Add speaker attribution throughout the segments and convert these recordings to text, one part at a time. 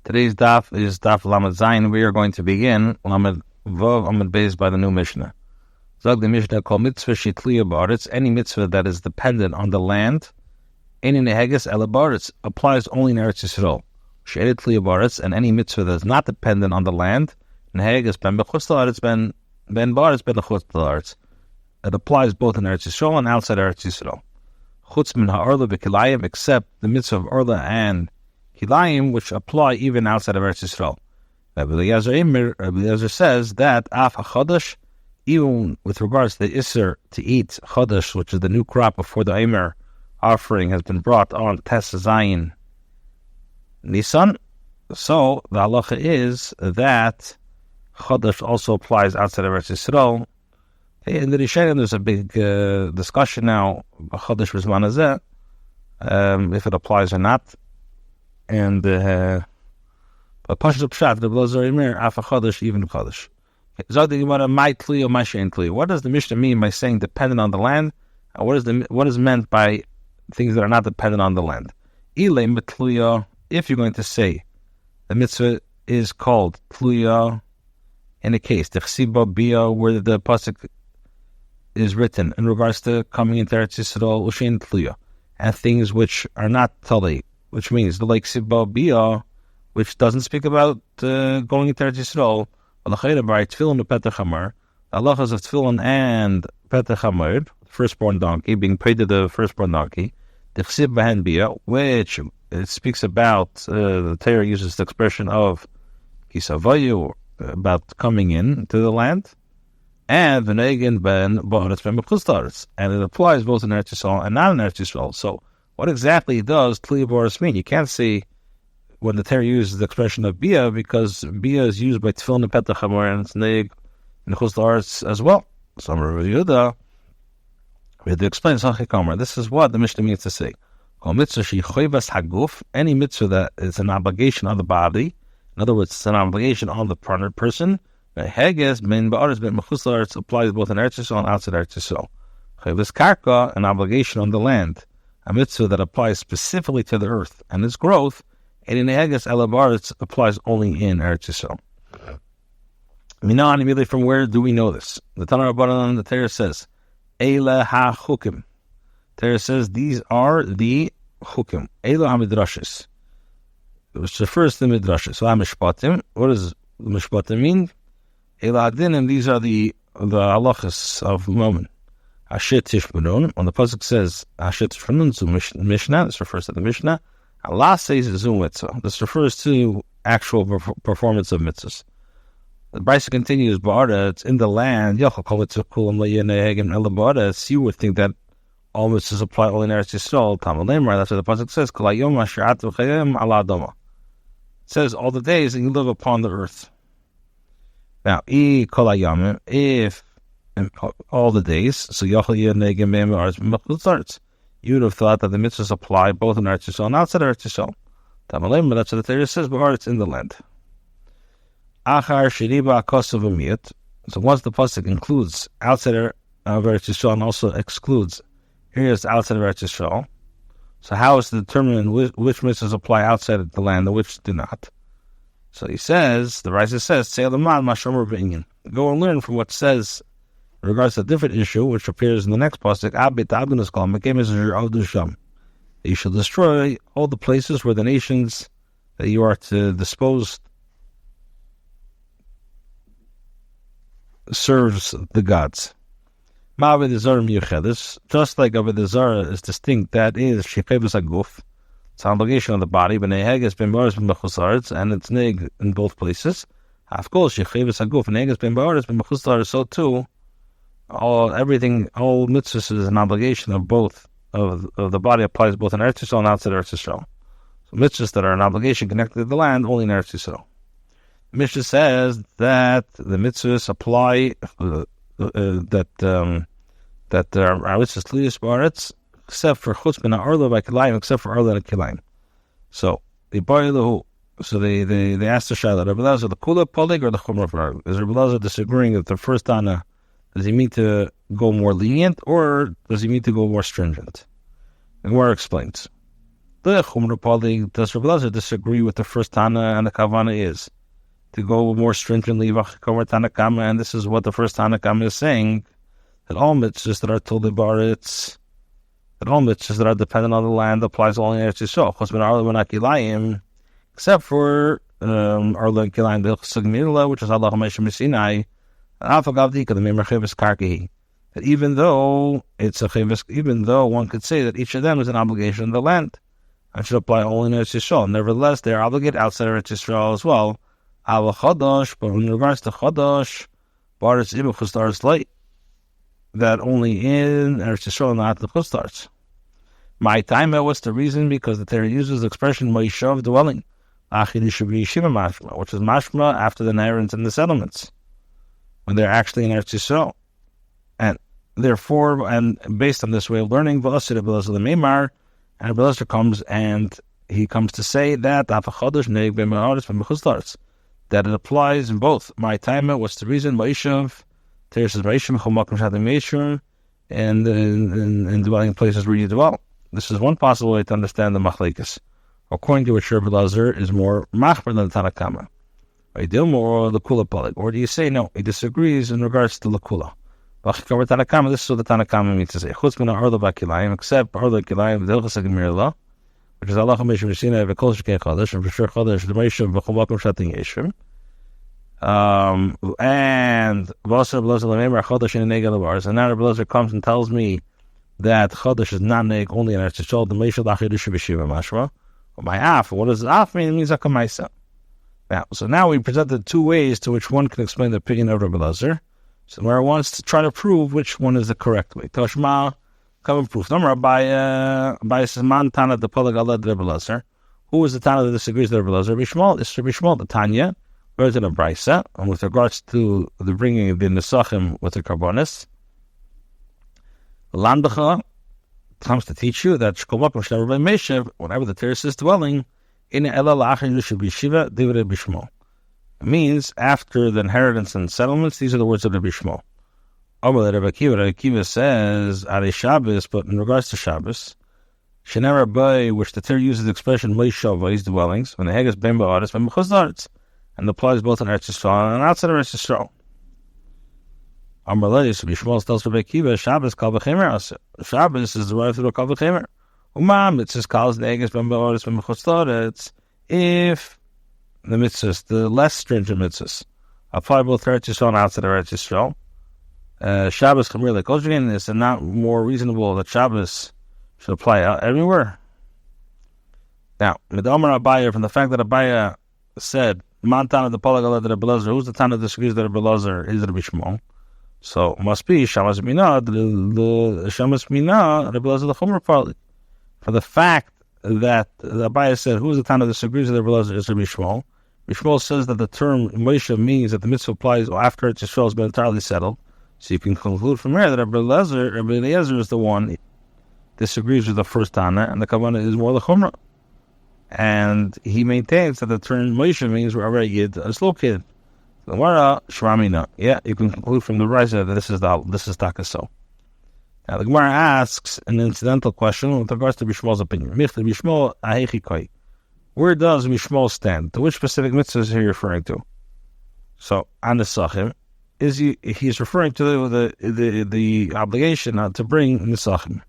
Speaker 1: Today's daf is daf Lamed Zayin. We are going to begin Lamed Vav Amud Beis by the new Mishnah. Zog the Mishnah called mitzvah shitliya ba'aretz. Any mitzvah that is dependent on the land, any neheges ela ba'aretz, applies only in Eretz Yisrael. She'edet tliya ba'aretz, and any mitzvah that is not dependent on the land, neheges ben bechutz la'aretz ben ba'aretz ben bechutz la'aretz. It applies both in Eretz Yisrael and outside Eretz Yisrael. Chutz min ha'orla v'kilayim, except the mitzvah of orla and kilayim, which apply even outside of Eretz Yisrael. Rabbi Eliezer says that af ha'chodesh, even with regards to the Isser to eat chodesh, which is the new crop before the Eimer offering has been brought on Tes Zayin Nisan, so the halacha is that chodesh also applies outside of Eretz Yisrael. In the Rishonim, there's a big discussion now about chodesh b'zman hazeh, if it applies or not. And but Pashut Pshat, the Blazer Eimer, af ha'chodesh, even chodesh. What does the Mishnah mean by saying dependent on the land? And what is meant by things that are not dependent on the land? If you're going to say the mitzvah is called tluya in a case, the chsiba bia, where the pasuk is written in regards to coming into Eretz Yisrael, ushin tluya, and things which are not tali, which means the like chsiba bia, which doesn't speak about going into Eretz Yisrael. By tefillin and petach hamar, the halachas of tefillin and petach hamar, firstborn donkey, being paid to the firstborn donkey, the chsib b'hen bia, which it speaks about, the Torah uses the expression of kisavayu, about coming in to the land, and v'negin ben ba'aretz ben b'chutz la'aretz, and it applies both in Eretz Yisrael and not in Eretz Yisrael. So, what exactly does tliya b'aretz mean? You can't say when the Torah uses the expression of bia, because bia is used by tefillin and petach hamar, and it's neg in chutz la'aretz as well. So Rabbi Yehuda, we had to explain this is what the Mishnah means to say. Any mitzvah that is an obligation on the body, in other words, it's an obligation on the person, heges ben ba'aretz ben bechutz la'aretz applies both in Eretz Yisrael and outside Eretz Yisrael. Chayvus karka, an obligation on the land, a mitzvah that applies specifically to the earth and its growth, and in Heges ela ba'aretz applies only in Eretz Yisrael. Minan, immediately from where do we know this? The Tanna Rabbanan, the Torah says, Eila ha-chukim. Torah says, these are the chukim. Eila ha-midrashis. Which refers to midrashis. So ha-mishpatim. What does mishpatim mean? Eila ha-dinim, these are the halachas of moment. Asher tishpanun. When the pasuk says, Asher tishpanun, so Mishnah, this refers to the Mishnah. Allah says Zoom mitzvah. This refers to actual performance of mitzvahs. The Brisa continues, Ba'aretz, in the land, you would think that all mitzvahs apply only in Eretz Yisrael. That's what the pasuk says. It says all the days that you live upon the earth. Now, if all the days, so you would have thought that the mitzvahs apply both in Eretz Yisrael and outside Eretz Yisrael. That's what the Torah says, but it's in the land. Achar shiriba kosav amiyat. So once the pasuk includes outside of Eretz Yisrael and also excludes areas outside of Eretz Yisrael, so how is it determined which mitzvahs apply outside of the land and which do not? So he says, the Raisa says, go and learn from what says in regards to a different issue, which appears in the next pasuk, you shall destroy all the places where the nations that you are to dispose serves the gods. Just like Avodah Zarah is distinct, that is shechevus haguf, it's an obligation on the body, and it's neg in both places. So too, all mitzvahs is an obligation of both of the body, applies both in Eretz Yisrael and outside Eretz Yisrael. So mitzvahs that are an obligation connected to the land only in Eretz Yisrael. The Mishnah says that the mitzvahs apply that are mitzvahs tliyas ba'aretz, except for chutz ben ha'orla by kilayim, except for orla and kilayim. So they asked the Shaila, Rabbi Eliezer, the kula polig or the chumrah polig? Is Rabbi Eliezer disagreeing with the first Tana? Does he mean to go more lenient, or does he mean to go more stringent? The Gemara explains. The Chumra Pali does Rabbi Elazar disagree with the first Tana, and the Kavana is to go more stringently, and this is what the first Tana Kama is saying, that all mitzvahs that are totally baritz, that all mitzvahs that are dependent on the land applies only in Eretz Yisrael, except for Arla Kilayim B'Chsag, which is Allah HaMeshim Sinai, that even though it's a chayvus, even though one could say that each of them is an obligation of the land, and should apply only in Eretz Yisrael, nevertheless they are obligated outside Eretz Yisrael as well. But in regards to Chodosh, Baritz Ibn Chustar's light, that only in Eretz Yisrael, not the Chustars. My time, what's the reason? Because the Torah uses the expression Moishav dwelling, which is mashma after the inheritance and the settlements, when they're actually in Eretz Yisrael. And therefore, and based on this way of learning, and Rabbi Elazar comes and he comes to say that that it applies in both. My time, what's the reason? Moishav, Torah says Moishav, and in dwelling places where you dwell. This is one possible way to understand the machlekes, according to which Rabbi Elazar is more machmer than the Tanna Kama. Or the Kula Palik. Or do you say no? He disagrees in regards to the Kula. This is what the Tanna Kama means to say. Except Arla Kilayim, which is Allah HaMeshim Sinai v'Kol Shekei Chodesh, and for sure Chodesh D'Meishav v'Chomakim Shatin Yeshim. And V'asar Rabbi Elazar L'meimer Chodesh in Nega L'Bars. And now Rabbi Elazar comes and tells me that Chodesh is not neg only in Eretz Yisrael. D'Meishav L'Achidush V'Shiva Mashma. My af. What does af mean? It means Akamaisa. Now we presented two ways to which one can explain the opinion of Rabbi Elazar. So where one wants to try to prove which one is the correct way. Toshma, come and prove. Number by says Man Tana the Polag Allah Rabbi Elazar. Who is the Tana that disagrees with Rabbi Elazar? Rabbi Shmuel. It's Rabbi Shmuel, the Tanya, version of Brisa, and with regards to the bringing of the Nesachim with the Karbonis. Landacha comes to teach you that whenever the terrace is dwelling, in Ela should be Shiva, David Rabbi Shmuel. It means after the inheritance and settlements, these are the words of Rabbi Shmuel. Rabbi Akiva says, Are Shabbos, but in regards to Shabbos, Shenera Bay, which the Torah uses the expression Moishav, his dwellings, when the Hegas Ben Ba'aretz, Ben B'chuzdaretz, and applies both in Eretz Yisrael and outside of Eretz Yisrael. Rabbi Shmuel tells Rabbi Akiva, Shabbos Kal V'chemer. Shabbos is derived through Kal V'chemer. Umam, it says Kal the Hegas Ben Ba'aretz, Ben B'chuzdaretz, if the mitzvahs, the less stringent mitzvahs, apply both to Eretz Yisrael and outside of Eretz Yisrael. Shabbos Chamir like Koshin is not more reasonable that Shabbos should apply everywhere. Now, Midamar Abaya, from the fact that Abaya said, Man Tana the Polag Allah Rabbi Elazar, who's the Tana that disagrees that Rabbi Elazar is Rabbi Shmuel? So must be Shamas Mina, the Shamas Mina, Rabbi Elazar the Chomer Pali. For the fact that the Abaya said, who's the Tana that disagrees that Rabbi Elazar is Rabbi Shmuel? Rabbi Shmuel says that the term Moshe means that the mitzvah applies after Eretz Yisrael has been entirely settled. So you can conclude from here that Rabbi Eliezer is the one disagrees with the first Tana, and the Kavanah is more the Chumrah. And he maintains that the term Moshe means wherever a Yid is located. The Gemara Shramina. Yeah, you can conclude from the Raisa that this is Takaso. Now the Gemara asks an incidental question with regards to Bishmol's opinion. Where does Bishmol stand? To which specific mitzvah is he referring to? So on the Sachim, he's referring to the obligation to bring Nisachim,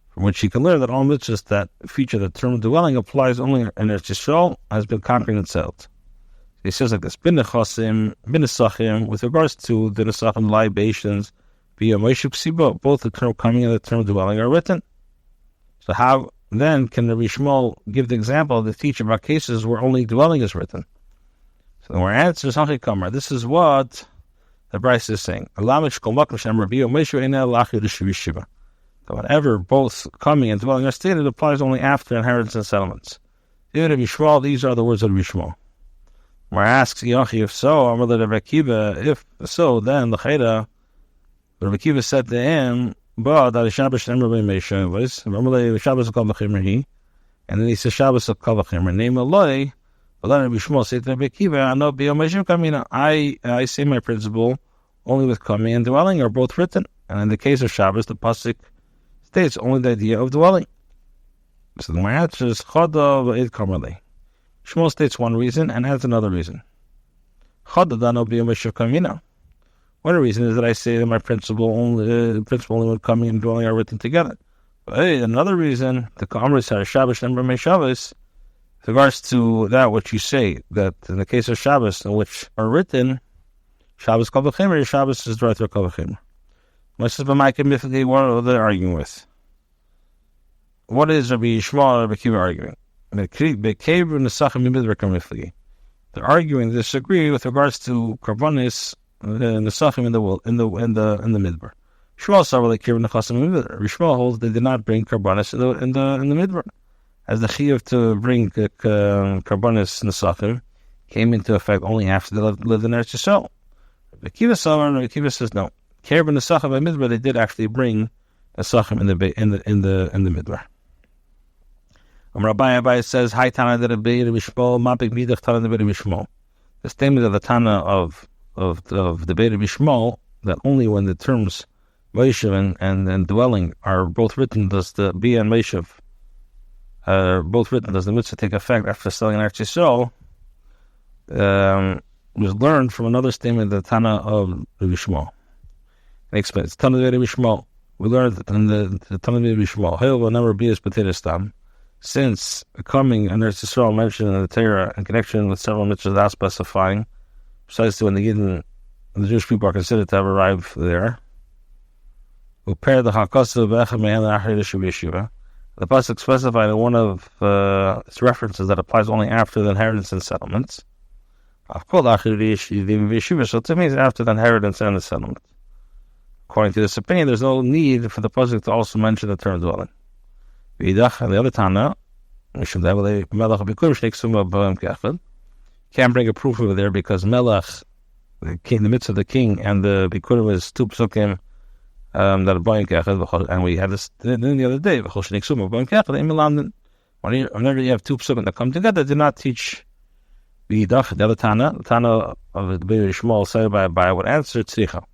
Speaker 1: from which he can learn that all mitzvahs that feature the term dwelling applies only in Eretz Yisrael has been conquered and settled. He says like this: Bin Nisachim, with regards to the Nisachim libations, via Moshe Ksiba, both the term coming and the term dwelling are written. So how then can Rabbi Shmuel give the example to teach about cases where only dwelling is written? So our answer is Hachikamar. This is what the Bryce is saying. So whenever both coming and dwelling are stated, it applies only after inheritance and settlements. These are the words of Rabbi Shmuel. Where asks Yachi, if so, if so, then the Cheda, Rabbi Akiva said to him, and then he says Shabbos of Kal V'chemer. Name Eloi. But then Rabbi Shmuel said to Rabbi Akiva, I say my principle only with coming and dwelling are both written. And in the case of Shabbos, the pasuk states only the idea of dwelling. So the answer is Choda v'ed Karmali. Shmuel states one reason and adds another reason. Choda dano b'yom kamina. One reason is that I say that my principle only when coming and dwelling are written together. But another reason, the Kamris had a Shabbos number of Shabbos, with regards to that which you say, that in the case of Shabbos, in which are written, Shabbos kol v'chemer, Shabbos is right or kol v'chemer. What are they arguing with? What is Rabbi Yishmael and Rabbi Kiva arguing? They're arguing, disagree with regards to karbonis nesachim in the midbar. Shmuel holds they did not bring karbonis in the midbar, as the chiyuv to bring karbonis nesachim came into effect only after they lived in Eretz Yisrael. Rabbi Kiva says no. Karban nesachim by midbar, they did actually bring nesachim in the midbar. Rabbi Abai says, "Hi Tana de Rabbi Yishmael, mapik midach Tana de Rabbi Yishmael." The statement of the Tana of the Beit Yishmael, that only when the terms Meishav and dwelling are both written does the Bia and Meishav both written does the mitzvah take effect after selling an Eretz Yisrael, was learned from another statement of the Tana of Rabbi Yishmael. It explains Tana de Rabbi Yishmael. We learned that in the Tana de Rabbi Yishmael, Hail will never be as potato stam. Since coming under Yisrael mentioned in the Torah in connection with several mitzvahs without specifying, besides when the Jewish people are considered to have arrived there, the pasuk specified in one of its references that applies only after the inheritance and settlements. So to me, it's after the inheritance and the settlement. According to this opinion, there's no need for the pasuk to also mention the term dwelling. And the other Tana, can't bring a proof over there because Melech, the king, the midst of the king, and the Bikurim is two psukim that are boim kechad, and we had this the other day. Whenever you have two psukim that come together, do not teach the other Tana. The Tana of the Beit Yishmael said by would answer tzricha.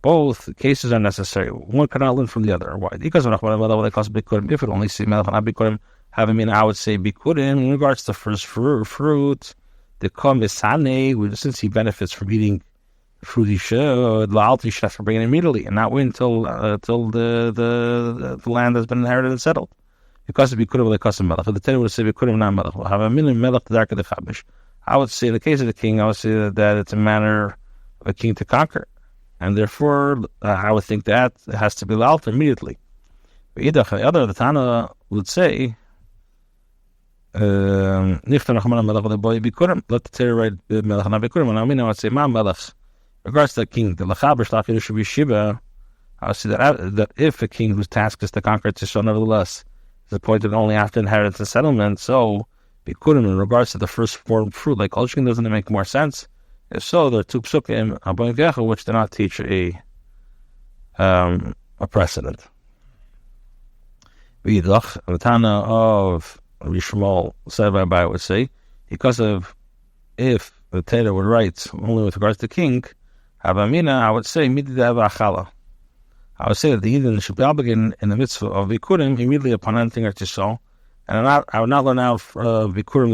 Speaker 1: Both cases are necessary. One cannot learn from the other. Why? Because if it only see Melech and not Bikurim, having I would say Bikurim in regards to first fruit. The Kom is Sane, since he benefits from eating fruit, he should for bringing it immediately and not wait until the land has been inherited and settled. Because of Bikurim, because of Melech. The Torah would say Bikurim, not Melech. Have a minimum Melech the dark of the Chabish. I would say in the case of the king, I would say that it's a manner of a king to conquer. And therefore, I would think that it has to be l'alter immediately. The other, the Tana would say, let the Torah write Melech and Bikurim. And I would say, Ma Melech, regards to the king, the Lachaber Shlach should be Shiva. I would say that if a king whose task is to conquer Tishon, nevertheless, is appointed only after inheritance and settlement, so Bikurim in regards to the first form fruit, like Olshkin, doesn't it make more sense? If so, there are two psukim which do not teach a precedent. The Tana of Rabbi Yishmael said by would say, because of if the Torah would write only with regards to king, I would say I would say that the Eden should be obligated in the mitzvah of Bikurim immediately upon entering Eretz Yisrael, and I would not learn out Bikurim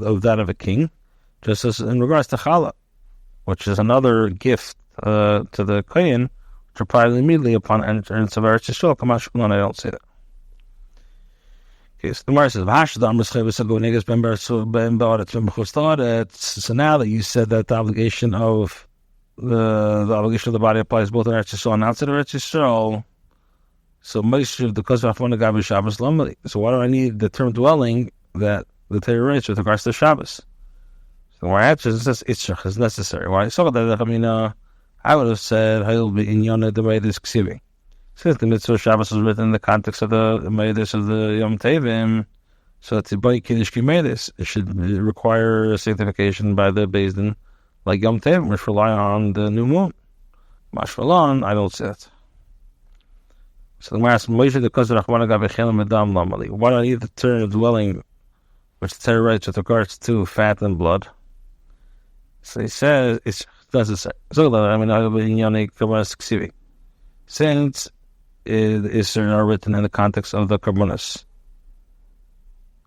Speaker 1: of that of a king. Just as in regards to challah, which is another gift to the kohen, which applies immediately upon entrance of Eretz Yisrael. I don't say that. Okay, so the Gemara says, so now that you said that the obligation of the body applies both in Eretz Yisrael and outside of Eretz Yisrael, so why do I need the term dwelling that the Torah writes with regards to Shabbos? So my answer is it's necessary. Why? So that I would have said I'll be in Yonah the way this ksiving. Since the mitzvah Shabbos was written in the context of the Meidus of the Yom Tevim, so that to buy Kidushin Meidus, it should require a sanctification by the Beis Din, like Yom Tevim, which rely on the new moon. Mashmalon, I don't see that. So the Gemara asks, why do I need the term of dwelling, which the Torah writes with regards to fat and blood? So he says it's necessary. Since it is written in the context of the karbonos,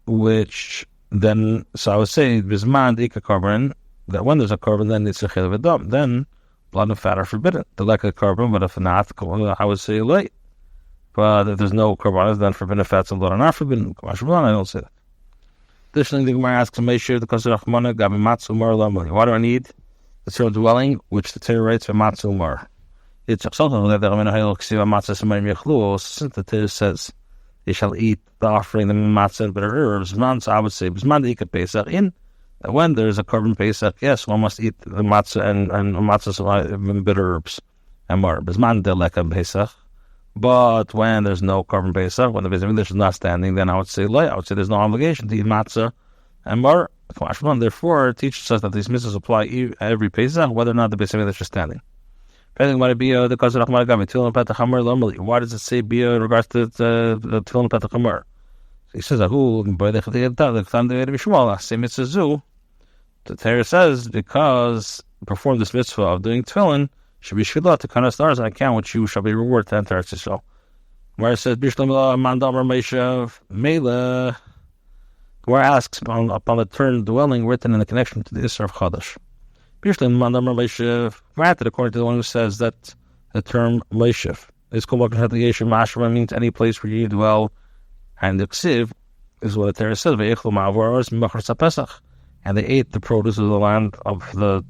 Speaker 1: which then, so I would say, Bisman Dika carbon, that when there's a carbon, then it's a Chil V'Dam. Then blood and fat are forbidden. The like a carbon, but if not, I would say late. But if there's no carbon, then forbidden fats and blood are not forbidden. I don't say that. Additionally, the Gemara asks, why do I need the term dwelling, which the Torah writes for Matzu Mar? It's something that the Torah says they shall eat the offering, the matzah and bitter herbs. So I would say, in when there's a carbon pesach, yes, one must eat the matzah and matzah and bitter herbs and mar. But when there's no carbon pesach, when the Beis Hamikdash is not standing, then I would say there's no obligation to eat matzah and mar. Therefore, it teaches us that these mitzvahs apply every pesach, whether or not the Beis Hamikdash is standing. Why does it say bia in regards to the Tefillin Petach Hamar? He says, the Torah says, because perform this mitzvah of doing tefillin should be shidlah to kind of stars on account which you shall be rewarded to enter Eretz Yisrael. Where it says, where it asks upon the term dwelling written in the connection to the Isra of Chadash. Granted, according to the one who says that the term Leishiv is called Mashma means any place where you dwell, and the Ksiv is what the Torah says, and they ate the produce of the land of the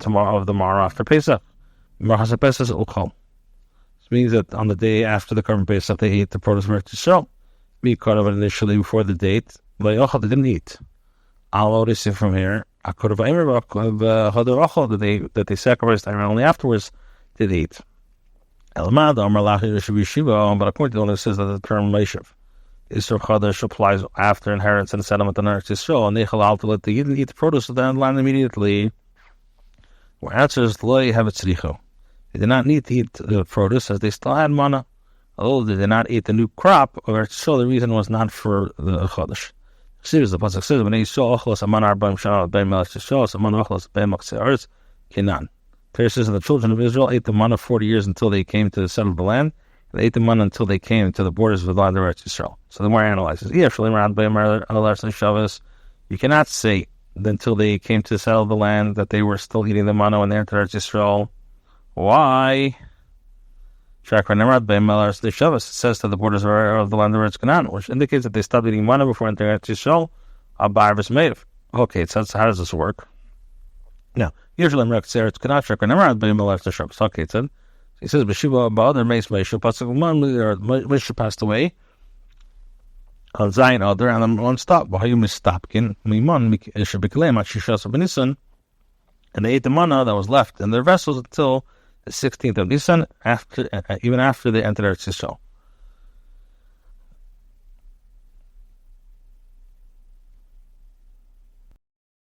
Speaker 1: Mara after Pesach. This means that on the day after the Korban Pesach, they ate the produce of Eretz Yisrael. We caught of it initially before the date. They didn't eat. I'll notice it from here. I could have that they sacrificed only afterwards did eat. But according to the one who says that the term Leishiv Isser Chadash applies after inheritance and settlement on Eretz Yisrael, and they halal to let the Yidden eat the produce of the land immediately. Where answer is Loi have tzricho. They did not need to eat the produce as they still had manna. Although they did not eat the new crop of Eretz Yisrael, the reason was not for the Chadash. The pasuk says, "When they saw ochlos aman arba'im shana bein melech Yisrael, aman ochlos bein maktzei aretz kinan." Torah says that the children of Israel ate the manna 40 years until they came to settle the land. They ate the manna until they came to the borders of the land of Eretz Yisrael. So the more analyzes, you cannot say that until they came to settle the land that they were still eating the manna when they entered Eretz Yisrael. Why? It says that the borders of the land of Eretz Canaan, which indicates that they stopped eating manna before entering Eretz Yisrael. Okay, so how does this work? Now, usually Eretz Canaan, okay, it said. He says, Moshe passed away on Zion Other, and I'm on stop. And they ate the manna that was left in their vessels until the 16th of Nisan, even after they entered Eretz Yisrael.